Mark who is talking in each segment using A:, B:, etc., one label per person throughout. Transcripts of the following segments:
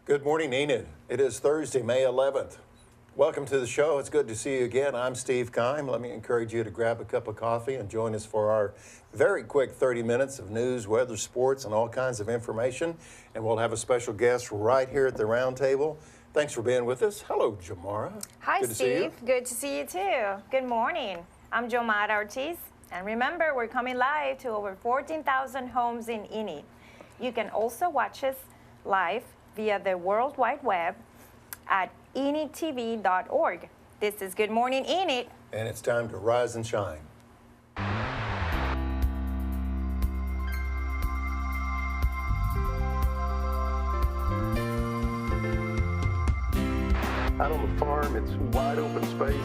A: Good morning, Enid. It is Thursday, May 11th. Welcome to the show. It's good to see you again. I'm Steve Keim. Let me encourage you to grab a cup of coffee and join us for our very quick 30 minutes of news, weather, sports, and all kinds of information. And we'll have a special guest right here at the round table. Thanks for being with us. Hello, Jamara.
B: Hi,
A: Good to see
B: Steve.
A: you.
B: Good to see you too. Good morning. I'm Jomara Ortiz. And remember, we're coming live to over 14,000 homes in Enid. You can also watch us live via the World Wide Web at enidtv.org. This is Good Morning Enid.
A: And it's time to rise and shine. Out on the farm, it's wide open space.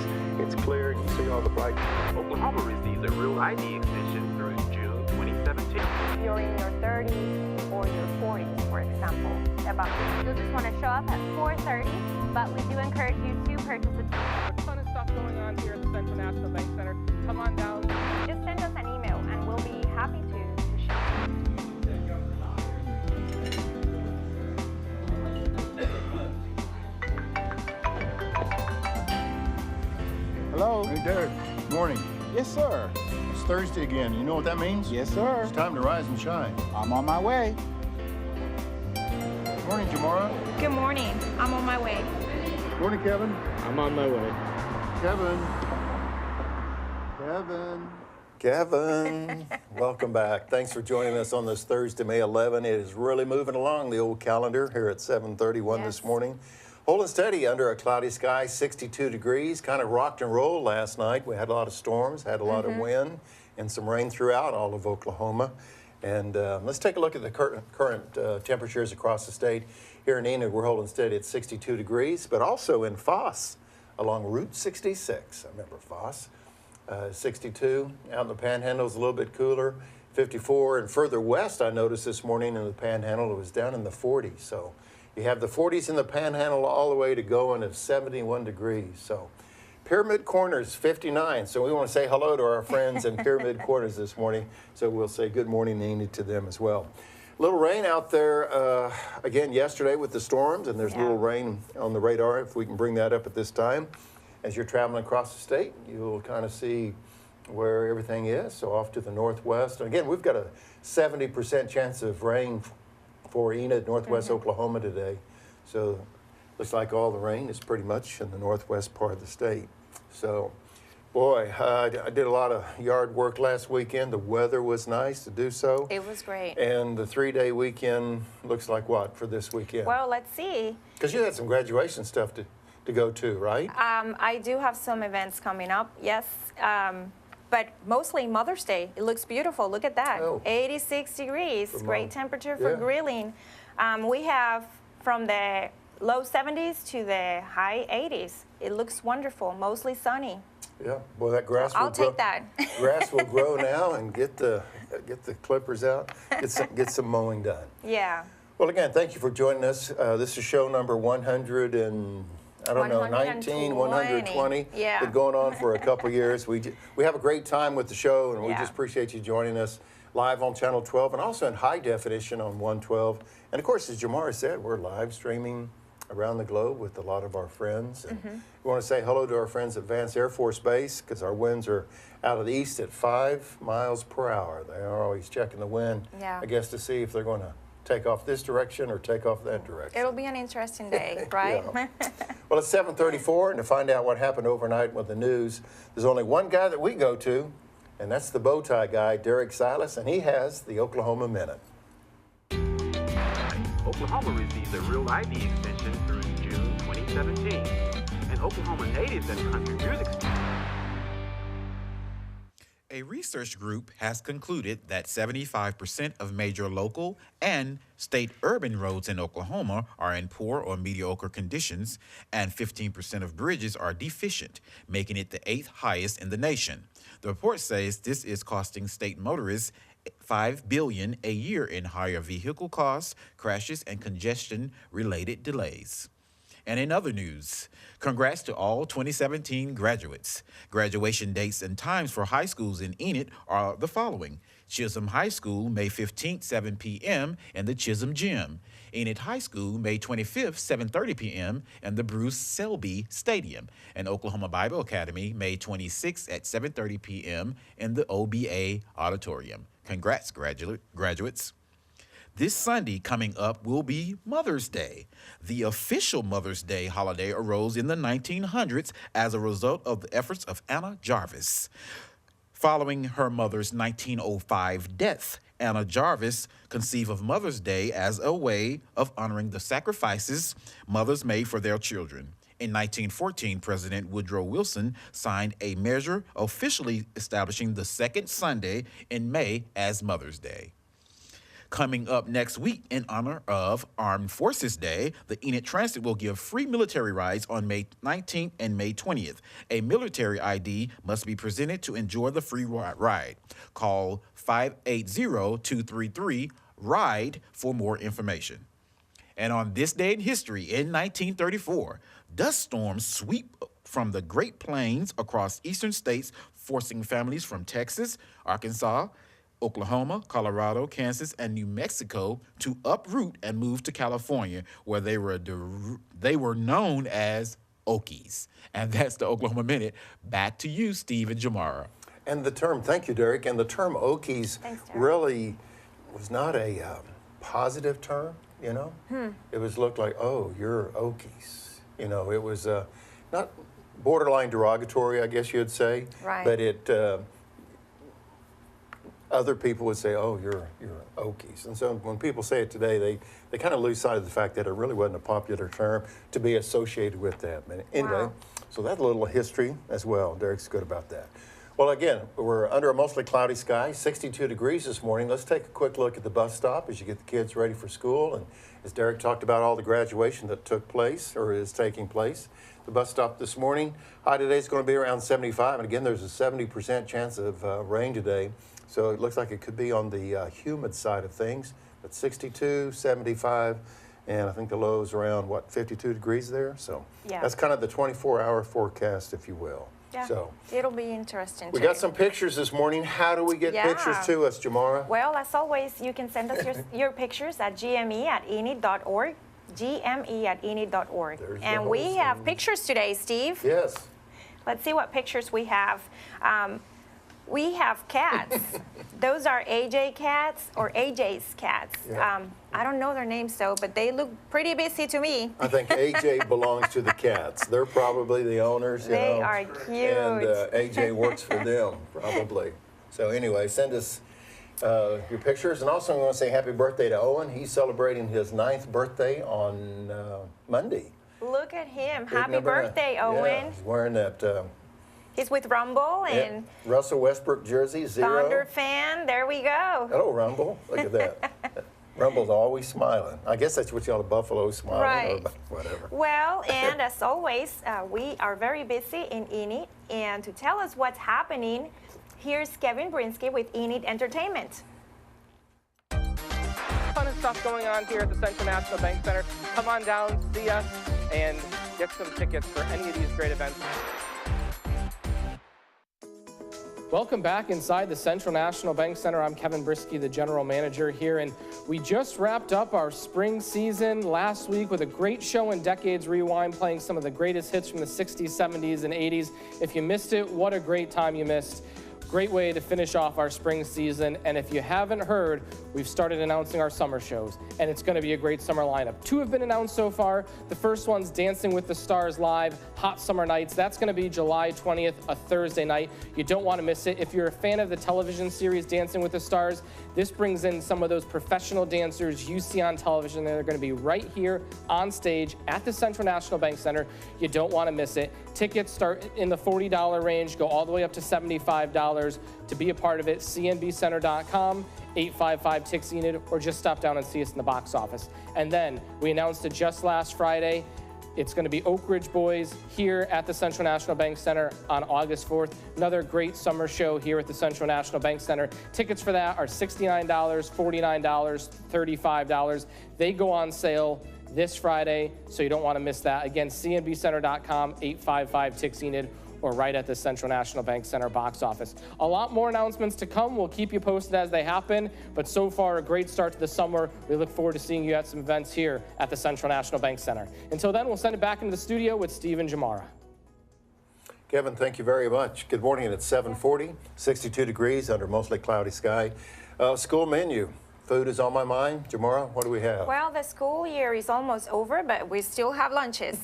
A: It's clear. You can see all the bright.
C: Oklahoma receives a Real ID extension through June 2017.
B: You're in your 30s or your 40s, for example. You'll just want to show up at 4:30, but we do encourage you to purchase a ticket.
D: A ton of stuff going on here at the Central National Bank Center. Come on down.
B: Just send us an email and we'll be happy to share.
E: Hello.
A: Hey, Derek. Good morning.
E: Yes, sir.
A: It's Thursday again. You know what that means?
E: Yes, sir.
A: It's time to rise and shine.
E: I'm on my way.
A: Good morning, Jamara.
B: Good morning. I'm on my way.
A: Good morning, Kevin.
F: I'm on my way.
A: Kevin. Welcome back. Thanks for joining us on this Thursday, May 11. It is really moving along the old calendar here at 7:31
B: Yes.
A: this morning. Holding steady under a cloudy sky, 62 degrees. Kind of rocked and rolled last night. We had a lot of storms, had a lot of wind, and some rain throughout all of Oklahoma. And let's take a look at the current temperatures across the state. Here in Enid, we're holding steady at 62 degrees, but also in Foss along Route 66. I remember Foss. 62. Out in the Panhandle is a little bit cooler, 54. And further west, I noticed this morning in the Panhandle, it was down in the 40s. So you have the 40s in the Panhandle all the way to going at 71 degrees. So Pyramid Corners, 59. So we want to say hello to our friends in Pyramid Corners this morning. So we'll say good morning, Enid, to them as well. A little rain out there again yesterday with the storms, and there's a little rain on the radar if we can bring that up at this time. As you're traveling across the state, you'll kind of see where everything is. So off to the northwest. And again, we've got a 70% chance of rain for Enid, northwest Oklahoma today. So looks like all the rain is pretty much in the northwest part of the state. So, boy, I did a lot of yard work last weekend. The weather was nice to do so.
B: It was great.
A: And the 3-day weekend looks like what for this weekend?
B: Well, let's see.
A: Because you had some graduation stuff to go to, right?
B: I do have some events coming up, yes. But mostly Mother's Day. It looks beautiful. Look at that.
A: Oh.
B: 86 degrees.
A: For
B: Great
A: Mom.
B: temperature for
A: Yeah.
B: grilling. We have from the low 70s to the high 80s. It looks wonderful. Mostly sunny.
A: Yeah, boy, that grass will
B: I'll
A: grow.
B: take that.
A: Grass will grow now, and get the clippers out, get some mowing done.
B: Yeah.
A: Well, again, thank you for joining us. This is show number 100 and I don't know, 19, 120.
B: Yeah.
A: Been going on for a couple years. We have a great time with the show, and we
B: Yeah.
A: just appreciate you joining us live on Channel 12 and also in high definition on 112. And of course, as Jamara said, we're live streaming around the globe with a lot of our friends. And we want to say hello to our friends at Vance Air Force Base because our winds are out of the east at 5 miles per hour. They are always checking the wind,
B: Yeah.
A: I guess, to see if they're going to take off this direction or take off that direction.
B: It'll be an interesting day, right?
A: Yeah. Well, it's 7:34, and to find out what happened overnight with the news, there's only one guy that we go to, and that's the bow tie guy, Derek Silas, and he has the Oklahoma Minute.
C: Oklahoma receives a Real ID extension through June 2017. And Oklahoma natives and country music
G: A research group has concluded that 75% of major local and state urban roads in Oklahoma are in poor or mediocre conditions, and 15% of bridges are deficient, making it the 8th highest in the nation. The report says this is costing state motorists $5 billion a year in higher vehicle costs, crashes, and congestion-related delays. And in other news, congrats to all 2017 graduates. Graduation dates and times for high schools in Enid are the following. Chisholm High School, May 15th, 7 p.m. in the Chisholm Gym. Enid High School, May 25th, 7:30 p.m. in the Bruce Selby Stadium. And Oklahoma Bible Academy, May 26th at 7:30 p.m. in the OBA Auditorium. Congrats, graduates. This Sunday coming up will be Mother's Day. The official Mother's Day holiday arose in the 1900s as a result of the efforts of Anna Jarvis. Following her mother's 1905 death, Anna Jarvis conceived of Mother's Day as a way of honoring the sacrifices mothers made for their children. In 1914, President Woodrow Wilson signed a measure officially establishing the second Sunday in May as Mother's Day. Coming up next week in honor of Armed Forces Day, the Enid Transit will give free military rides on May 19th and May 20th. A military ID must be presented to enjoy the free ride. Call 580-233-RIDE for more information. And on this day in history, in 1934, dust storms sweep from the Great Plains across eastern states, forcing families from Texas, Arkansas, Oklahoma, Colorado, Kansas, and New Mexico to uproot and move to California, where they were known as Okies. And that's the Oklahoma Minute. Back to you, Steve and Jamara.
A: And the term, thank you, Derek, and the term Okies really was not a positive term, you know? It was looked like, oh, you're Okies. You know, it was not borderline derogatory, I guess you'd say.
B: Right.
A: But it... other people would say, oh, you're Okies. And so when people say it today, they kind of lose sight of the fact that it really wasn't a popular term to be associated with that. But anyway, so that's a little history as well. Derek's good about that. Well, again, we're under a mostly cloudy sky, 62 degrees this morning. Let's take a quick look at the bus stop as you get the kids ready for school. And as Derek talked about all the graduation that took place or is taking place, the bus stop this morning, high today is going to be around 75. And again, there's a 70% chance of rain today. So it looks like it could be on the humid side of things, but 62, 75, and I think the low is around, 52 degrees there? So that's kind of the 24-hour forecast, if you will.
B: Yeah,
A: so
B: it'll be interesting.
A: We got some pictures this morning. How do we get pictures to us, Jamara?
B: Well, as always, you can send us your pictures at gme@enid.org, gme@enid.org. And we have pictures today, Steve.
A: Yes.
B: Let's see what pictures we have. We have cats. Those are AJ cats or AJ's cats.
A: Yeah.
B: I don't know their names though, but they look pretty busy to me.
A: I think AJ belongs to the cats. They're probably the owners.
B: They are cute.
A: And AJ works for them, probably. So anyway, send us your pictures. And also I want to say happy birthday to Owen. He's celebrating his 9th birthday on Monday.
B: Look at him.
A: Big
B: Happy birthday, Owen.
A: Yeah, he's wearing that...
B: He's with Rumble and
A: Russell Westbrook jersey, 0.
B: Thunder fan. There we go.
A: Hello, Rumble. Look at that. Rumble's always smiling. I guess that's what y'all the Buffalo smiling or whatever.
B: Well, and as always, we are very busy in Enid. And to tell us what's happening, here's Kevin Brinsky with Enid Entertainment.
D: Ton of stuff going on here at the Central National Bank Center. Come on down, see us, and get some tickets for any of these great events.
F: Welcome back inside the Central National Bank Center. I'm Kevin Brinsky, the general manager here, and we just wrapped up our spring season last week with a great show in Decades Rewind, playing some of the greatest hits from the 60s, 70s, and 80s. If you missed it, what a great time you missed. Great way to finish off our spring season. And if you haven't heard, we've started announcing our summer shows, and it's going to be a great summer lineup. 2 have been announced so far. The first one's Dancing with the Stars Live, Hot Summer Nights. That's going to be July 20th, a Thursday night. You don't want to miss it. If you're a fan of the television series Dancing with the Stars, this brings in some of those professional dancers you see on television. They're going to be right here on stage at the Central National Bank Center. You don't want to miss it. Tickets start in the $40 range, go all the way up to $75. To be a part of it, cnbcenter.com, 855-TIX-ENID, or just stop down and see us in the box office. And then we announced it just last Friday. It's going to be Oak Ridge Boys here at the Central National Bank Center on August 4th. Another great summer show here at the Central National Bank Center. Tickets for that are $69, $49, $35. They go on sale this Friday, so you don't want to miss that. Again, cnbcenter.com, 855-TIX-ENID, or right at the Central National Bank Center box office. A lot more announcements to come. We'll keep you posted as they happen, but so far a great start to the summer. We look forward to seeing you at some events here at the Central National Bank Center. Until then, we'll send it back into the studio with Steve and Jamara.
A: Kevin, thank you very much. Good morning. It's 7:40, 62 degrees under mostly cloudy sky. School menu. Food is on my mind. Jamara, what do we have?
B: Well, the school year is almost over, but we still have lunches.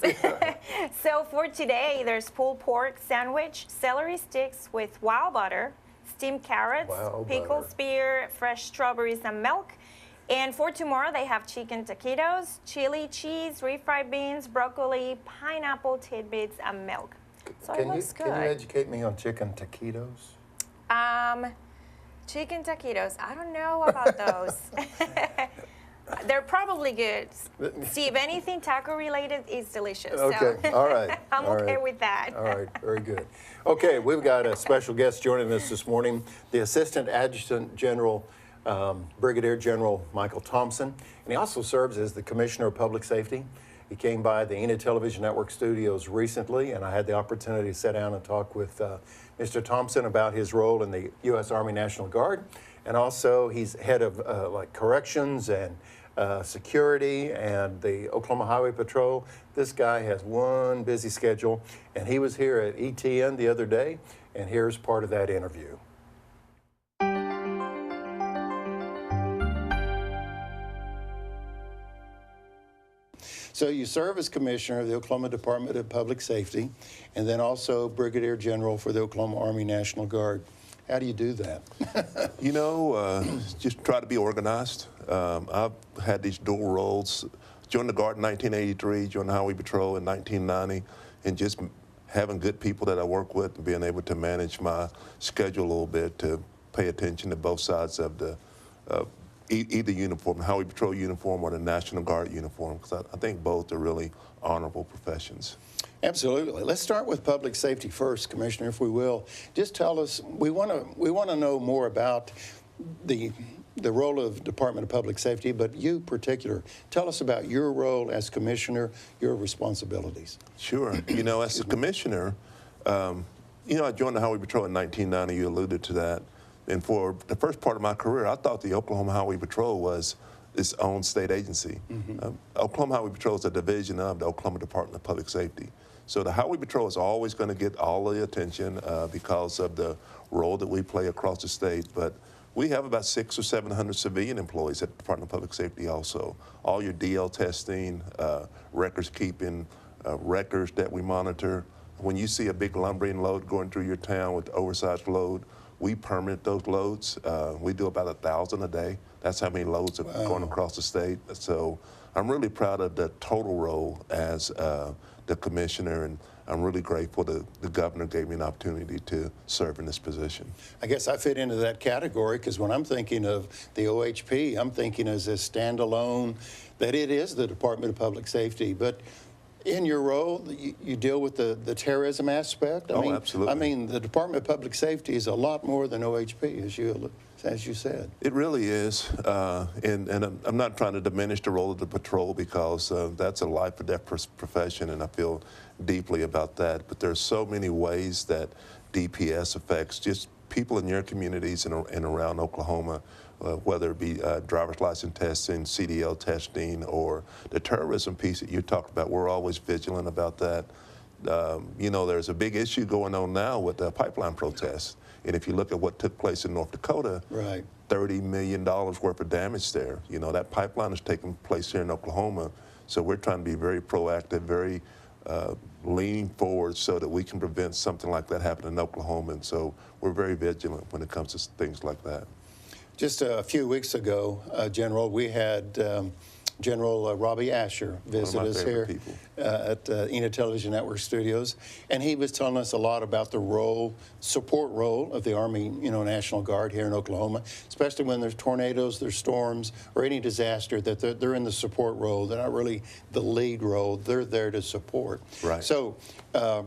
B: So for today, there's pulled pork sandwich, celery sticks with wild butter, steamed carrots, pickled spear, fresh strawberries and milk. And for tomorrow, they have chicken taquitos, chili cheese, refried beans, broccoli, pineapple tidbits, and milk. So it looks good.
A: Can you educate me on chicken taquitos?
B: Chicken taquitos, I don't know about those. They're probably good. Steve, anything taco related is delicious.
A: Okay,
B: so
A: all right.
B: I'm
A: all
B: okay
A: right.
B: with that.
A: All right, very good. Okay, we've got a special guest joining us this morning, the Assistant Adjutant General, Brigadier General Michael Thompson, and he also serves as the Commissioner of Public Safety. He came by the Enid Television Network studios recently, and I had the opportunity to sit down and talk with Mr. Thompson about his role in the U.S. Army National Guard, and also he's head of like corrections and security and the Oklahoma Highway Patrol. This guy has one busy schedule, and he was here at ETN the other day, and here's part of that interview. So you serve as Commissioner of the Oklahoma Department of Public Safety, and then also Brigadier General for the Oklahoma Army National Guard. How do you do that?
H: You know, just try to be organized. I've had these dual roles. Joined the Guard in 1983, joined the Highway Patrol in 1990, and just having good people that I work with and being able to manage my schedule a little bit to pay attention to both sides of the either uniform, the Highway Patrol uniform or the National Guard uniform, because I think both are really honorable professions.
A: Absolutely. Let's start with public safety first, Commissioner, if we will. Just tell us, we want to know more about the role of Department of Public Safety, but you in particular, tell us about your role as Commissioner, your responsibilities.
H: Sure. You know, as a Commissioner, you know, I joined the Highway Patrol in 1990. You alluded to that. And for the first part of my career, I thought the Oklahoma Highway Patrol was its own state agency. Oklahoma Highway Patrol is a division of the Oklahoma Department of Public Safety. So the Highway Patrol is always going to get all the attention because of the role that we play across the state. But we have about 600 or 700 civilian employees at the Department of Public Safety also. All your DL testing, records keeping, records that we monitor. When you see a big lumbering load going through your town with oversized load, we permit those loads. We do about 1,000 a day. That's how many loads are going across the state. So I'm really proud of the total role as the Commissioner, and I'm really grateful that the Governor gave me an opportunity to serve in this position.
A: I guess I fit into that category because when I'm thinking of the OHP, I'm thinking as a standalone, that it is the Department of Public Safety. But in your role, you deal with the terrorism aspect. I mean,
H: absolutely.
A: I mean, the Department of Public Safety is a lot more than OHP, as you said.
H: It really is, and I'm not trying to diminish the role of the patrol because that's a life or death profession, and I feel deeply about that. But there's so many ways that DPS affects just people in your communities and around Oklahoma. Whether it be driver's license testing, CDL testing, or the terrorism piece that you talked about. We're always vigilant about that. You know, there's a big issue going on now with the pipeline protests. And if you look at what took place in North Dakota,
A: right,
H: $30 million worth of damage there. You know, that pipeline is taking place here in Oklahoma. So we're trying to be very proactive, very leaning forward so that we can prevent something like that happening in Oklahoma. And so we're very vigilant when it comes to things like that.
A: Just a few weeks ago, General, we had General Robbie Asher visit us here at Enid Television Network studios, and he was telling us a lot about the support role of the Army, National Guard here in Oklahoma, especially when there's tornadoes, there's storms, or any disaster, that they're in the support role. They're not really the lead role. They're there to support.
H: Right.
A: So,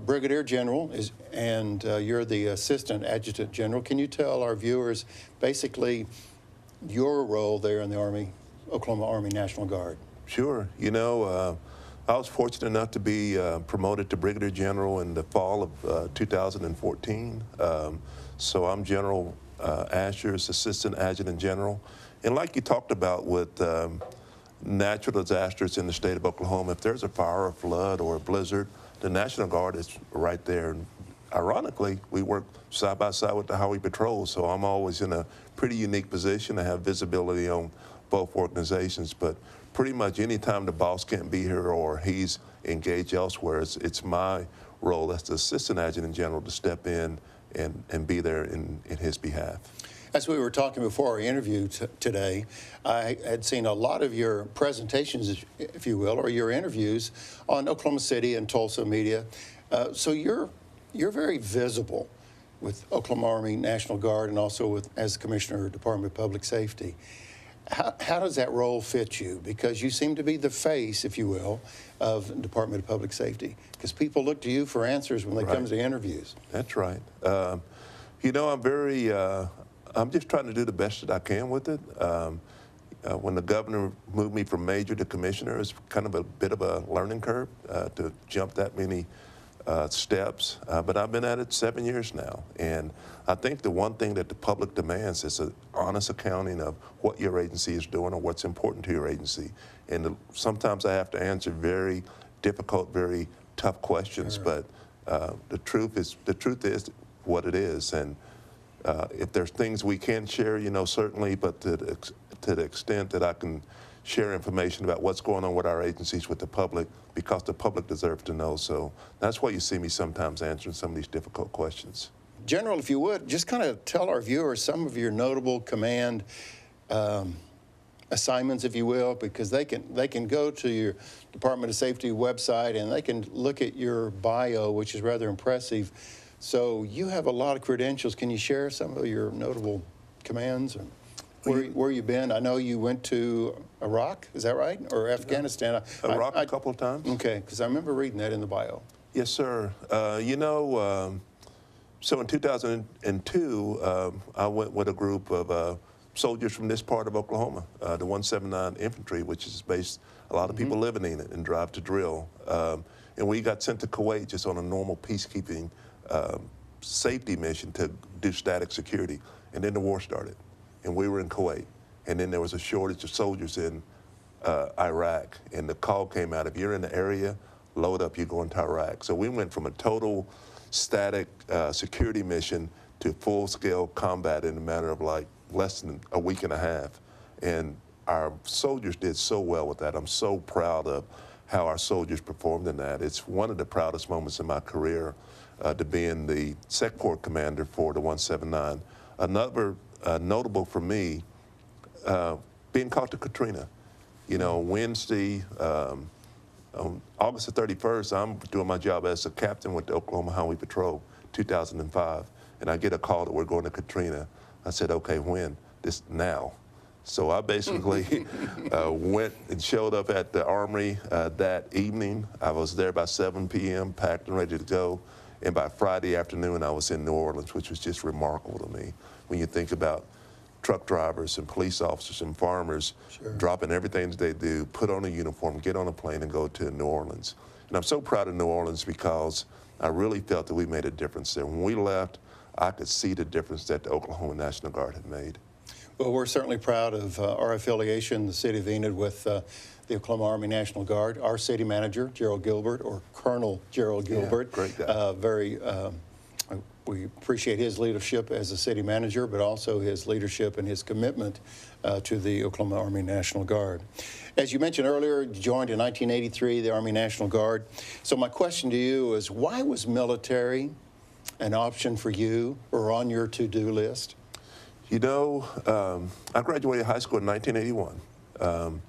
A: Brigadier General and you're the Assistant Adjutant General. Can you tell our viewers basically your role there in the Oklahoma Army National Guard?
H: Sure. You know, I was fortunate enough to be promoted to Brigadier General in the fall of 2014. So I'm General Asher's Assistant Adjutant General. And like you talked about with natural disasters in the state of Oklahoma, if there's a fire, a flood, or a blizzard, the National Guard is right there. And ironically, we work side by side with the Highway Patrol, so I'm always in a pretty unique position to have visibility on both organizations. But pretty much any time the boss can't be here or he's engaged elsewhere, it's my role as the Assistant Adjutant General to step in and be there in his behalf.
A: As we were talking before our interview today, I had seen a lot of your presentations, if you will, or your interviews on Oklahoma City and Tulsa media. So you're very visible with Oklahoma Army National Guard and also as Commissioner of Department of Public Safety. How does that role fit you? Because you seem to be the face, if you will, of Department of Public Safety. Because people look to you for answers when they come to interviews.
H: That's right. You know, I'm just trying to do the best that I can with it. When the governor moved me from major to commissioner, it's kind of a bit of a learning curve to jump that many steps. But I've been at it 7 years now. And I think the one thing that the public demands is an honest accounting of what your agency is doing or what's important to your agency. And sometimes I have to answer very difficult, very tough questions. Sure. But the truth is what it is. And if there's things we can share, you know, certainly, but to the extent that I can share information about what's going on with our agencies with the public, because the public deserves to know. So that's why you see me sometimes answering some of these difficult questions.
A: General, if you would, just kind of tell our viewers some of your notable command assignments, if you will, because they can go to your Department of Safety website and they can look at your bio, which is rather impressive. So you have a lot of credentials. Can you share some of your notable commands and where you've been? I know you went to Iraq, is that right? Or Afghanistan?
H: Iraq a couple of times.
A: Okay, because I remember reading that in the bio.
H: Yes, sir. You know, so in 2002, I went with a group of soldiers from this part of Oklahoma, the 179 Infantry, which is based, a lot of people live in Enid and drive to drill. And we got sent to Kuwait just on a normal peacekeeping safety mission to do static security. And then the war started, and we were in Kuwait. And then there was a shortage of soldiers in Iraq, and the call came out, if you're in the area, load up, you're going to Iraq. So we went from a total static security mission to full-scale combat in a matter of like less than a week and a half. And our soldiers did so well with that. I'm so proud of how our soldiers performed in that. It's one of the proudest moments in my career to being the Sec Corps commander for the 179. Another notable for me, being caught to Katrina. You know, Wednesday, on August the 31st, I'm doing my job as a captain with the Oklahoma Highway Patrol, 2005, and I get a call that we're going to Katrina. I said, okay, when? Now. So I basically went and showed up at the Armory that evening. I was there by 7 p.m., packed and ready to go. And by Friday afternoon, I was in New Orleans, which was just remarkable to me. When you think about truck drivers and police officers and farmers dropping everything that they do, put on a uniform, get on a plane and go to New Orleans. And I'm so proud of New Orleans because I really felt that we made a difference there. When we left, I could see the difference that the Oklahoma National Guard had made.
A: Well, we're certainly proud of our affiliation, the city of Enid, with the Oklahoma Army National Guard. Our city manager, Gerald Gilbert, or Colonel Gerald Gilbert.
H: Yeah, great guy.
A: We appreciate his leadership as a city manager, but also his leadership and his commitment to the Oklahoma Army National Guard. As you mentioned earlier, you joined in 1983 the Army National Guard. So my question to you is, why was military an option for you or on your to-do list?
H: You know, I graduated high school in 1981.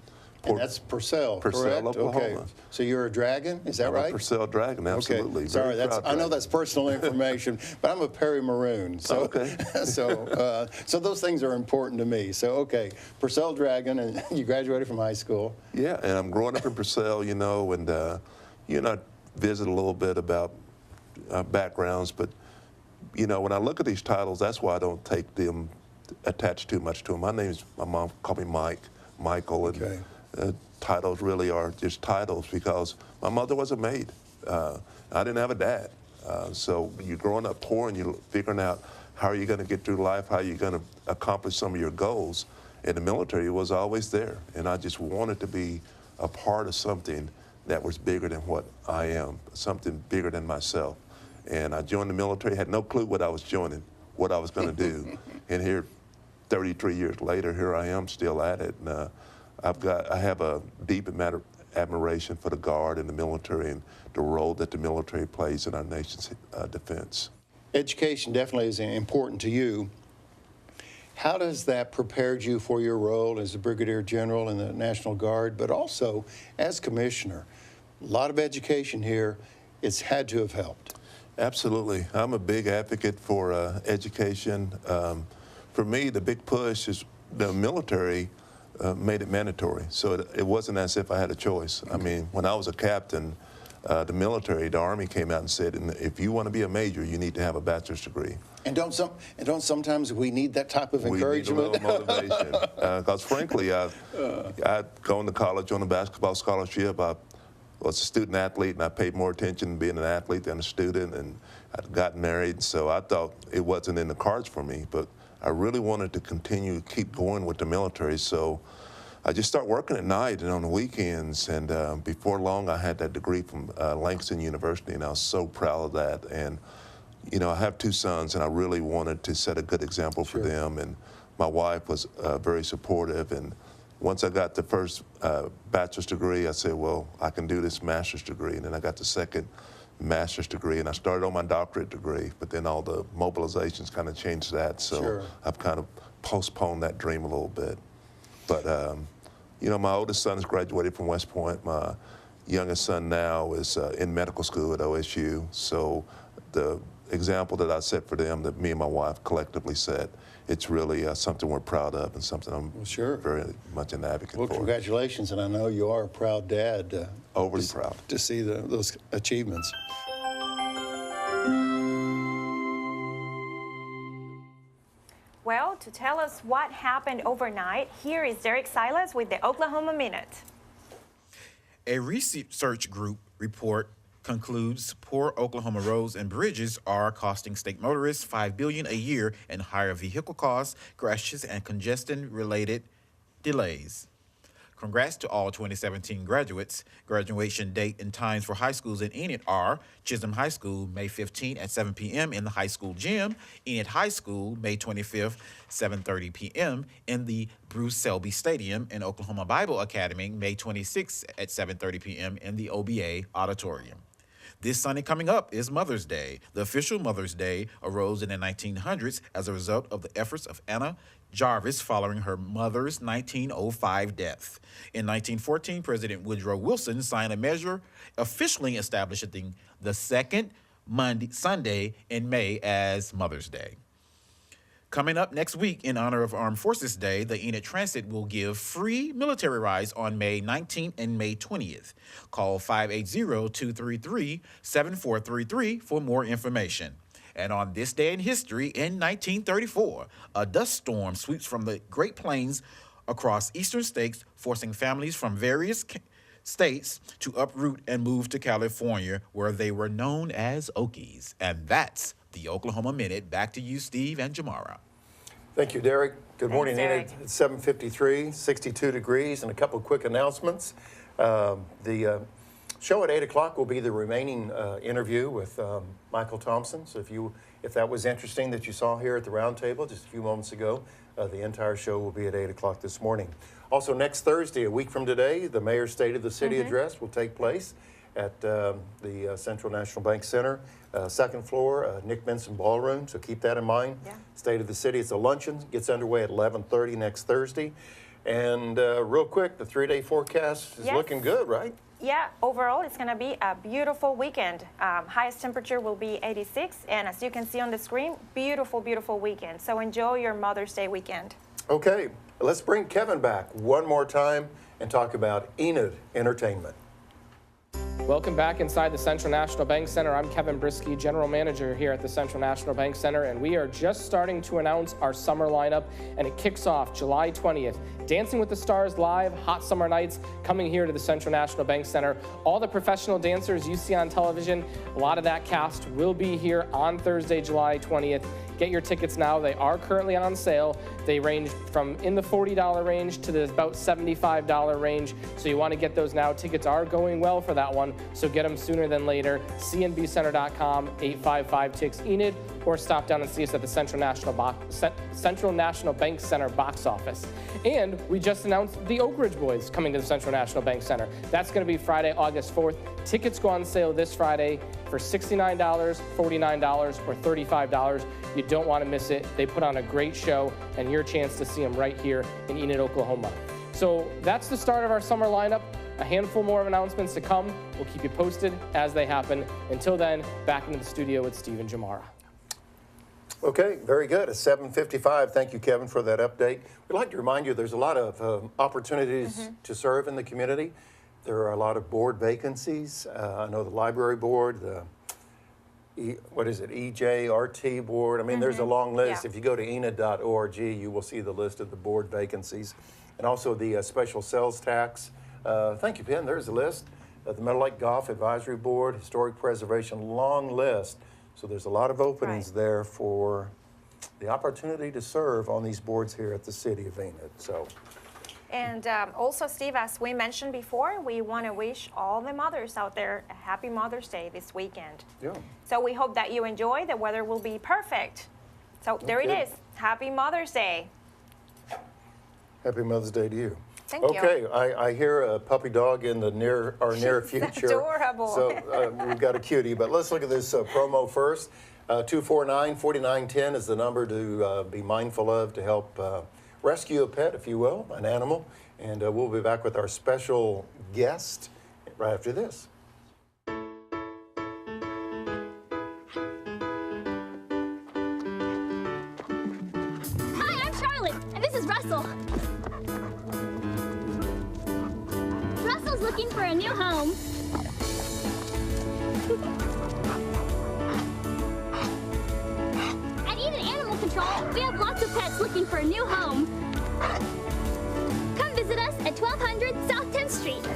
A: And that's Purcell, correct?
H: Oklahoma.
A: Okay. So you're a Dragon, is that right?
H: I'm a Purcell Dragon, absolutely.
A: Okay. Sorry, I know that's personal information, but I'm a Perry Maroon. So,
H: okay.
A: so those things are important to me. So, okay, Purcell Dragon, and you graduated from high school.
H: Yeah, and I'm growing up in Purcell, you know, and you know, I visit a little bit about backgrounds, but, you know, when I look at these titles, that's why I don't take them, attach too much to them. My mom called me Mike, Michael, and titles really are just titles because my mother was a maid. I didn't have a dad. So you're growing up poor and you're figuring out how are you going to get through life, how are you going to accomplish some of your goals. And the military was always there. And I just wanted to be a part of something that was bigger than what I am, something bigger than myself. And I joined the military, had no clue what I was joining, what I was going to do. And here, 33 years later, here I am still at it. And I have a deep admiration for the Guard and the military and the role that the military plays in our nation's defense.
A: Education definitely is important to you. How does that prepare you for your role as a Brigadier General in the National Guard, but also as Commissioner? A lot of education here. It's had to have helped.
H: Absolutely. I'm a big advocate for education. For me, the big push is the military made it mandatory. So it wasn't as if I had a choice. I mean, when I was a captain, the military, the Army came out and said, if you want to be a major, you need to have a bachelor's degree. And don't
A: sometimes we need that type of encouragement?
H: We need a little motivation. Because frankly, I'd gone to college on a basketball scholarship. I was a student athlete, and I paid more attention to being an athlete than a student, and I'd gotten married, so I thought it wasn't in the cards for me. But I really wanted to continue to keep going with the military, so I just started working at night and on the weekends, and before long I had that degree from Langston University, and I was so proud of that. And you know, I have 2 sons, and I really wanted to set a good example for them, and my wife was very supportive. And once I got the first bachelor's degree, I said, well, I can do this master's degree, and then I got the second master's degree, and I started on my doctorate degree, but then all the mobilizations kind of changed that, so I've kind of postponed that dream a little bit. But, you know, my oldest son has graduated from West Point. My youngest son now is in medical school at OSU, so the example that I set for them, that me and my wife collectively set, it's really something we're proud of and something I'm very much an advocate for.
A: Well, congratulations, and I know you are a proud dad.
H: Overly proud.
A: To see those achievements.
B: Well, to tell us what happened overnight, here is Derek Silas with the Oklahoma Minute.
G: A research group report concludes poor Oklahoma roads and bridges are costing state motorists $5 billion a year in higher vehicle costs, crashes, and congestion-related delays. Congrats to all 2017 graduates. Graduation date and times for high schools in Enid are Chisholm High School, May 15 at 7 p.m. in the high school gym. Enid High School, May 25th, 7:30 p.m. in the Bruce Selby Stadium. And Oklahoma Bible Academy, May 26 at 7:30 p.m. in the OBA Auditorium. This Sunday coming up is Mother's Day. The official Mother's Day arose in the 1900s as a result of the efforts of Anna Jarvis following her mother's 1905 death. In 1914, President Woodrow Wilson signed a measure officially establishing the second Sunday in May as Mother's Day. Coming up next week, in honor of Armed Forces Day, the Enid Transit will give free military rides on May 19th and May 20th. Call 580-233-7433 for more information. And on this day in history, in 1934, a dust storm sweeps from the Great Plains across eastern states, forcing families from various states to uproot and move to California, where they were known as Okies. And that's the Oklahoma Minute. Back to you, Steve and Jamara.
A: Thank you, Derek. Good morning,
B: Derek.
A: Enid. It's 7:53, 62 degrees, and a couple of quick announcements. The show at 8 o'clock will be the remaining interview with Michael Thompson. So if that was interesting that you saw here at the round table just a few moments ago, the entire show will be at 8 o'clock this morning. Also, next Thursday, a week from today, the Mayor's State of the City address will take place at the Central National Bank Center, second floor, Nick Benson Ballroom. So keep that in mind.
B: Yeah.
A: State of the City. It's a luncheon. Gets underway at 11:30 next Thursday. And real quick, the 3-day forecast is looking good, right?
B: Yeah, overall it's going to be a beautiful weekend. Highest temperature will be 86, and as you can see on the screen, beautiful, beautiful weekend. So enjoy your Mother's Day weekend.
A: Okay, let's bring Kevin back one more time and talk about Enid Entertainment.
F: Welcome back inside the Central National Bank Center. I'm Kevin Brisky, General Manager here at the Central National Bank Center, and we are just starting to announce our summer lineup, and it kicks off July 20th. Dancing with the Stars Live, Hot Summer Nights, coming here to the Central National Bank Center. All the professional dancers you see on television, a lot of that cast will be here on Thursday, July 20th. Get your tickets now. They are currently on sale. They range from in the $40 range to the about $75 range. So you want to get those now. Tickets are going well for that one, so get them sooner than later. cnbcenter.com, 855-TIX-ENID, or stop down and see us at the Central National Bank Center box office. And we just announced the Oak Ridge Boys coming to the Central National Bank Center. That's going to be Friday, August 4th. Tickets go on sale this Friday for $69, $49, or $35. You don't want to miss it. They put on a great show, and your chance to see them right here in Enid, Oklahoma. So that's the start of our summer lineup. A handful more of announcements to come. We'll keep you posted as they happen. Until then, back into the studio with Steve and Jamara.
A: Okay, very good. It's 7:55. Thank you, Kevin, for that update. We'd like to remind you there's a lot of opportunities to serve in the community. There are a lot of board vacancies. I know the library board, the EJRT board. I mean, there's a long list.
B: Yeah.
A: If you go to enid.org, you will see the list of the board vacancies. And also the special sales tax. Thank you, Penn. There's a list. The Meadow Lake Golf Advisory Board, Historic Preservation, long list. So there's a lot of openings there for the opportunity to serve on these boards here at the City of Enid. So.
B: And also, Steve, as we mentioned before, we want to wish all the mothers out there a happy Mother's Day this weekend.
A: Yeah.
B: So we hope that you enjoy. The weather will be perfect. So there it is. Happy Mother's Day.
A: Happy Mother's Day to you.
B: Thank you.
A: Okay, I hear a puppy dog in the near future.
B: Adorable.
A: So we've got a cutie, but let's look at this promo first. 249-4910 is the number to be mindful of to help rescue a pet, if you will, an animal. And we'll be back with our special guest right after this.
I: Hi, I'm Charlotte, and this is Russell. Russell's looking for a new home. At Enid Animal Control, we have lots of pets looking for a new home. Come visit us at 1200 South 10th Street.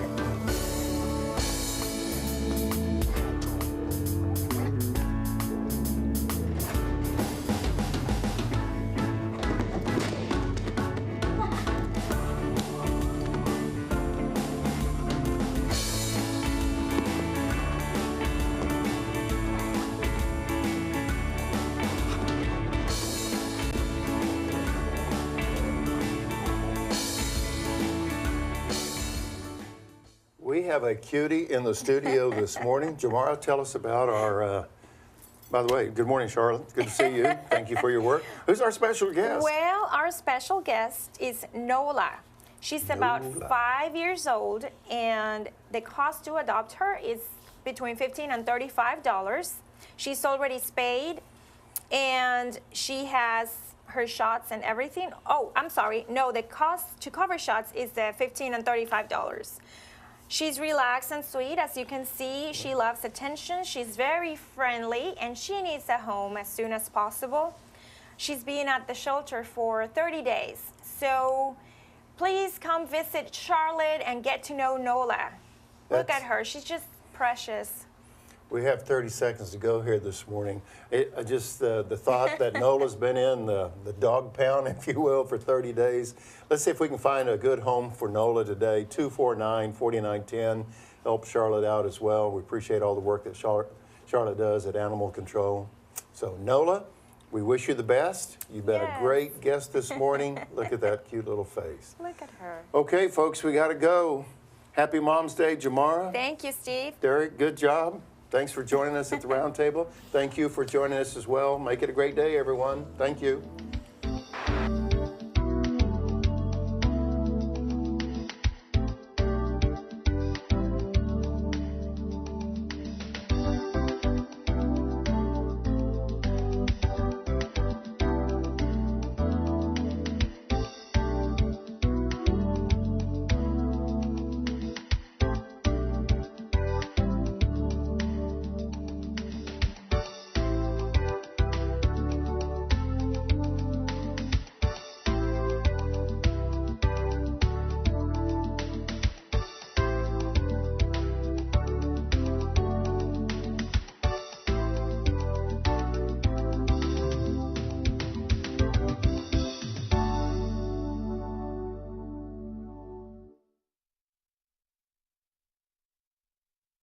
A: We have a cutie in the studio this morning. Jamara, tell us about our, by the way, good morning, Charlotte. Good to see you. Thank you for your work. Who's our special guest?
B: Well, our special guest is Nola. She's about 5 years old, and the cost to adopt her is between $15 and $35. She's already spayed, and she has her shots and everything. Oh, I'm sorry. No, the cost to cover shots is $15 and $35. She's relaxed and sweet. As you can see, she loves attention. She's very friendly, and she needs a home as soon as possible. She's been at the shelter for 30 days. So please come visit Charlotte and get to know Nola. Look at her. She's just precious.
A: We have 30 seconds to go here this morning. Just the thought that Nola's been in the dog pound, if you will, for 30 days. Let's see if we can find a good home for Nola today. 249-4910. Help Charlotte out as well. We appreciate all the work that Charlotte does at Animal Control. So Nola, we wish you the best. You've been a great guest this morning. Look at that cute little face.
B: Look at her.
A: Okay, folks, we got to go. Happy Mom's Day, Jamara.
B: Thank you, Steve.
A: Derek, good job. Thanks for joining us at the round table. Thank you for joining us as well. Make it a great day, everyone. Thank you.